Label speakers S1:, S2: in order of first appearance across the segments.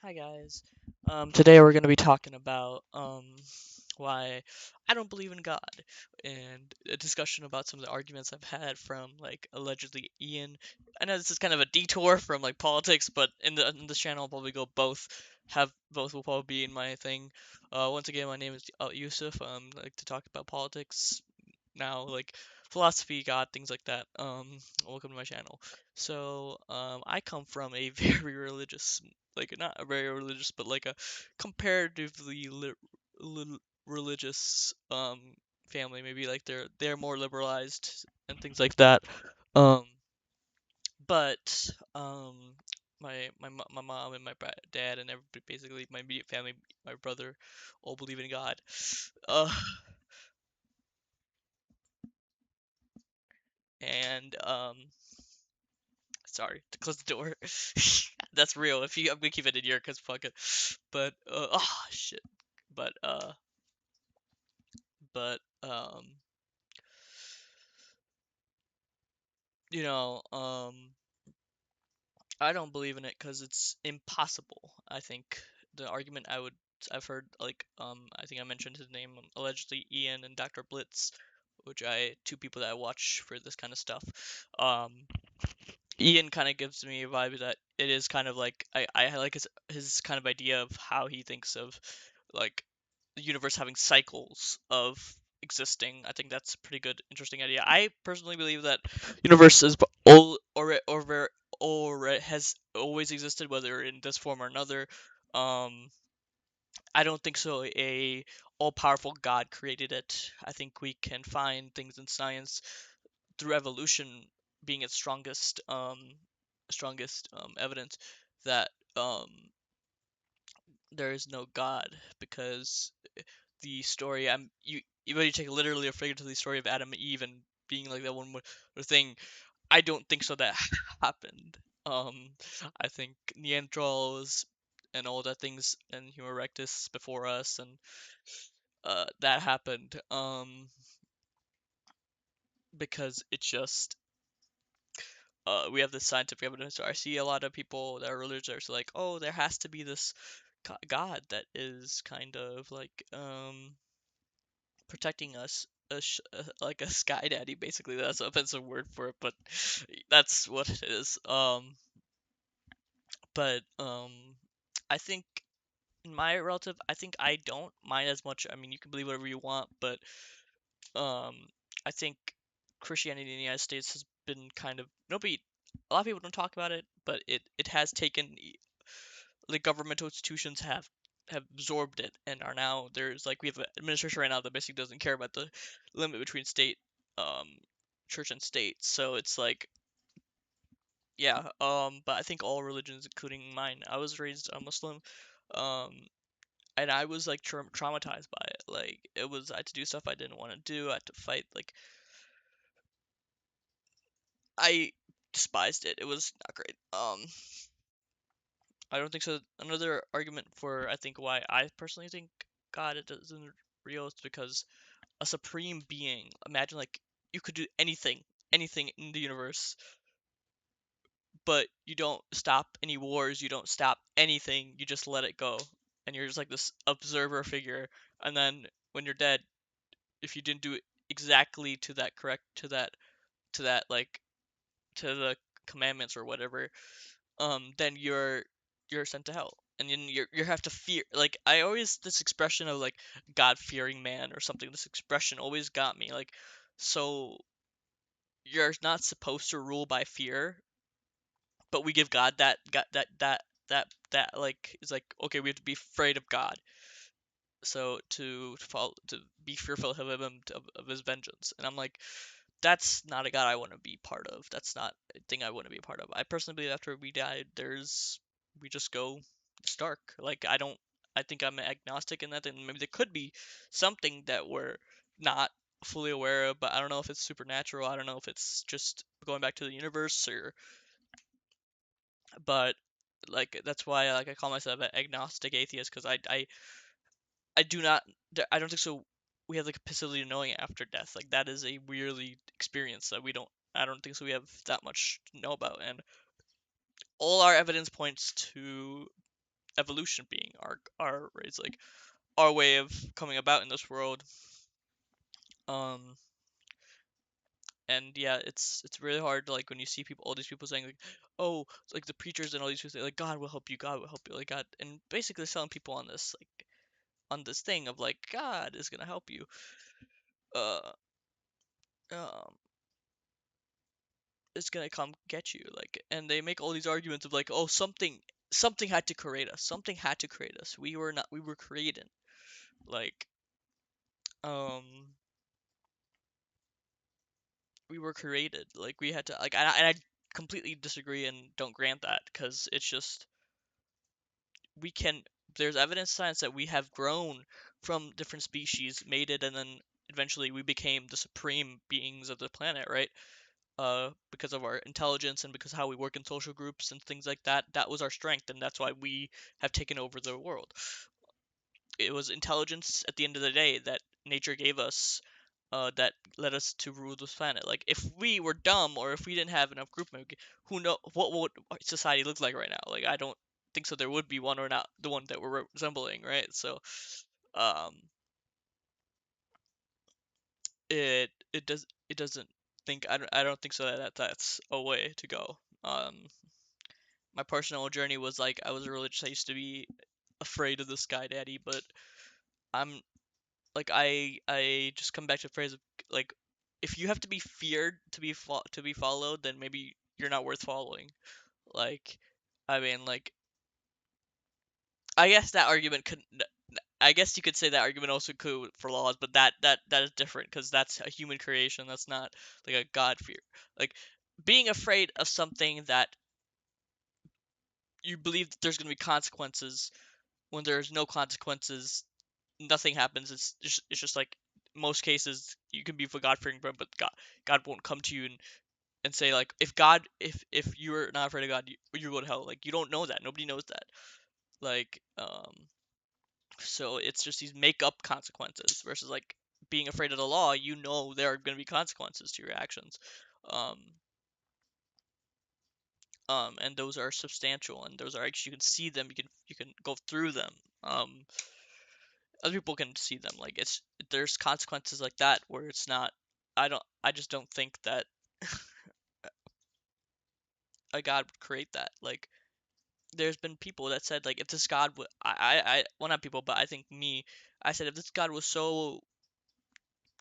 S1: Hi guys. Today we're gonna be talking about why I don't believe in God and a discussion about some of the arguments I've had from like allegedly Ian. I know this is kind of a detour from like politics, but in this channel I'll probably go both will probably be in my thing. Once again, my name is Yusuf. I like to talk about politics now, like philosophy, God, things like that. Welcome to my channel. So, I come from a very religious, like not a very religious, but like a comparatively religious family. Maybe like they're more liberalized and things like that. Um, but my mom and my dad and everybody, basically my immediate family, my brother, all believe in God. Uh, and Sorry to close the door. That's real. If you, I'm gonna keep it in here because fuck it. But oh shit. But uh, but you know, I don't believe in it because it's impossible. I think the argument I've heard, like, I think I mentioned his name, allegedly Ian and Dr. Blitz, which I two people that I watch for this kind of stuff. Um, Ian kind of gives me a vibe that it is kind of like I like his kind of idea of how he thinks of like the universe having cycles of existing. I think that's a pretty good, interesting idea. I personally believe that universe is all or it has always existed, whether in this form or another. Um, I don't think so. A all-powerful God created it. I think we can find things in science through evolution being its strongest evidence that um there is no God, because the story when you take literally a figuratively story of Adam and Eve and being like that one thing, I don't think so that happened. um I think Neanderthals and all that things and Homo erectus before us, and that happened because it just we have this scientific evidence. So I see a lot of people that are religious are like, oh, there has to be this God that is kind of like protecting us. Like a sky daddy, basically. That's an offensive word for it, but that's what it is. But I think in my relative, I think I don't mind as much. I mean, you can believe whatever you want, but um, I think Christianity in the United States has been kind of nobody. A lot of people don't talk about it, but it has taken the governmental institutions have absorbed it and are now there's like we have an administration right now that basically doesn't care about the limit between um church and state. So it's like yeah, but I think all religions, including mine, I was raised a Muslim, um and I was like traumatized by it. Like it was, I had to do stuff I didn't want to do. I had to fight. Like I despised it. It was not great. I don't think so. Another argument for I think why I personally think God it isn't real is because a supreme being. Imagine like you could do anything in the universe, but you don't stop any wars. You don't stop anything. You just let it go, and you're just like this observer figure. And then when you're dead, if you didn't do it exactly to that correct to that like to the commandments or whatever, then you're sent to hell, and then you have to fear. Like I always this expression of like God fearing man or something. This expression always got me. Like so you're not supposed to rule by fear, but we give God that like is like okay, we have to be afraid of God. So to follow to be fearful of him of his vengeance, and I'm like that's not a God I want to be part of. That's not a thing I want to be a part of. I personally believe after we die, we just go stark. Like I don't. I think I'm agnostic in that, and maybe there could be something that we're not fully aware of, but I don't know if it's supernatural. I don't know if it's just going back to the universe or. But like that's why like I call myself an agnostic atheist because I do not I don't think so. We have the capacity of knowing after death. Like that is a weirdly experience that we don't. I don't think so. We have that much to know about, and all our evidence points to evolution being our race, like our way of coming about in this world. Um, and yeah, it's really hard like when you see people, all these people saying like, oh, like the preachers and all these people say like God will help you, God will help you, like God, and basically selling people on this like on this thing of like God is gonna help you. Uh, um, it's gonna come get you, like, and they make all these arguments of like, oh, something had to create us, something had to create us. We were not, we were created. Like, um, we were created. Like we had to like, and I completely disagree and don't grant that because it's just we can. There's evidence science that we have grown from different species, mated, and then eventually we became the supreme beings of the planet, right? Because of our intelligence and because how we work in social groups and things like that. That was our strength, and that's why we have taken over the world. It was intelligence at the end of the day that nature gave us, that led us to rule this planet. Like if we were dumb or if we didn't have enough group members, who know what would society look like right now? Like I don't think so. There would be one or not the one that we're resembling, right? So, um, it doesn't think I don't think so that that's a way to go. My personal journey was like I was religious. I used to be afraid of the sky daddy, but I'm like I just come back to the phrase of like if you have to be feared to be followed, then maybe you're not worth following. Like I mean like I guess that argument could I guess you could say that argument also could for laws, but that is different because that's a human creation. That's not like a god fear. Like being afraid of something that you believe that there's going to be consequences when there's no consequences, nothing happens. It's just like most cases you can be for God fearing, but God won't come to you and say like if you're not afraid of God you go to hell. Like you don't know that. Nobody knows that. Like so it's just these make up consequences versus like being afraid of the law. You know there are going to be consequences to your actions. Um and those are substantial and those are actually you can see them. You can go through them. Um Other people can see them. Like it's there's consequences like that where it's not. I just don't think that a god would create that. Like there's been people that said like if this god would well not people but I think me I said if this god was so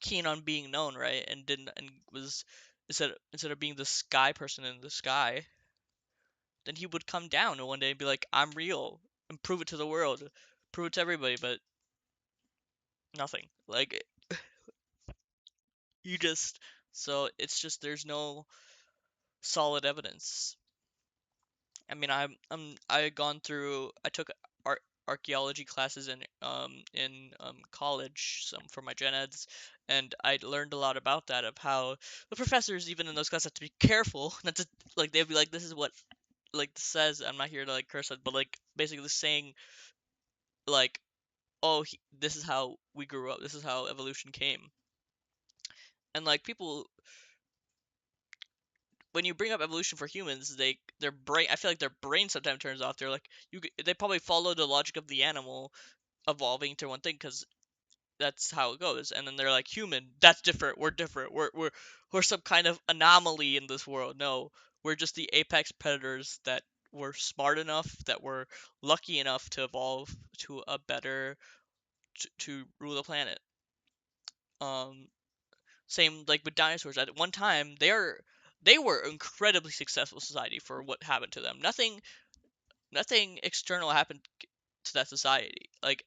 S1: keen on being known, right, and didn't and was instead of being the sky person in the sky, then he would come down one day and be like I'm real and prove it to the world, prove it to everybody, but nothing. Like you just so it's just there's no solid evidence. I mean, I gone through. I took art archaeology classes in college, some for my gen eds, and I learned a lot about that of how the professors even in those classes have to be careful not to like they'd be like this is what like this says. I'm not here to like curse it, but like basically saying like oh this is how we grew up. This is how evolution came. And like people when you bring up evolution for humans, their brain I feel like their brain sometimes turns off. They're like they probably follow the logic of the animal evolving to one thing because that's how it goes. And then they're like human, that's different. We're different. We're some kind of anomaly in this world. No, we're just the apex predators that were smart enough, that were lucky enough to evolve to a better to rule the planet. Um, Same like with dinosaurs. At one time, they were incredibly successful society for what happened to them. Nothing external happened to that society. Like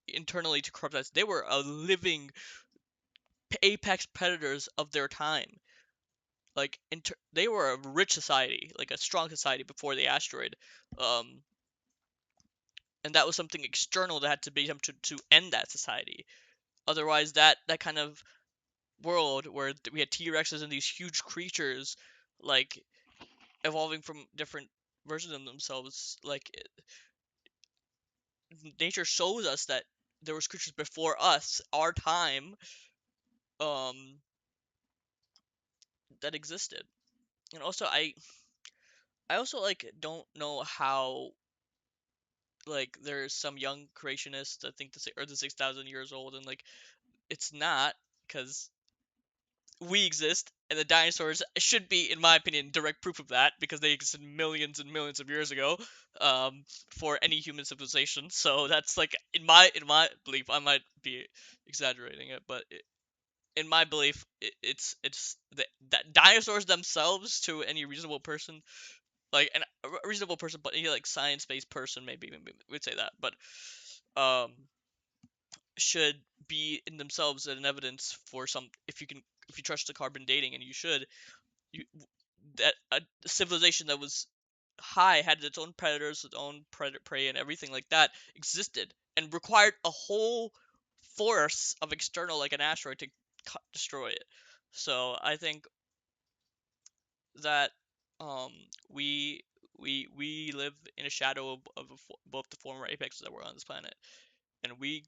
S1: internally to corrupt us, they were a living apex predators of their time. Like they were a rich society, like a strong society before the asteroid. Um, and that was something external that had to be to end that society. Otherwise, that kind of world where we had T-Rexes and these huge creatures, like evolving from different versions of themselves. Like nature shows us that there was creatures before us, our time, um, that existed. And also, I also like don't know how like there's some young creationists that think the Earth is 6,000 years old, and like it's not, because we exist, and the dinosaurs should be, in my opinion, direct proof of that, because they existed millions and millions of years ago, um, for any human civilization. So that's like, in my belief, I might be exaggerating it, but in my belief, it's that dinosaurs themselves, to any reasonable person, like a reasonable person, but any like science-based person, maybe would say that, but um, should be in themselves an evidence for some, if you trust the carbon dating, and you should, you that a civilization that was high, had its own predators, its own prey, and everything like that existed, and required a whole force of external, like an asteroid, to destroy it. So I think that um we we live in a shadow of both the former apexes that were on this planet, and we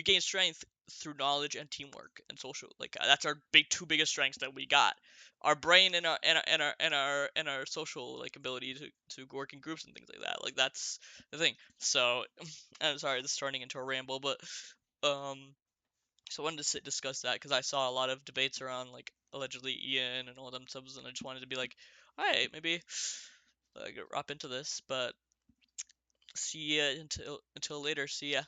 S1: gain strength through knowledge and teamwork and social, like that's our two biggest strengths that we got, our brain, and our social, like, ability to work in groups and things like that, like that's the thing. So I'm sorry, this is turning into a ramble, but um so I wanted to discuss that, because I saw a lot of debates around, like, allegedly Ian and all them subs, and I just wanted to be like, alright, maybe like wrap into this, but see ya, until later, see ya.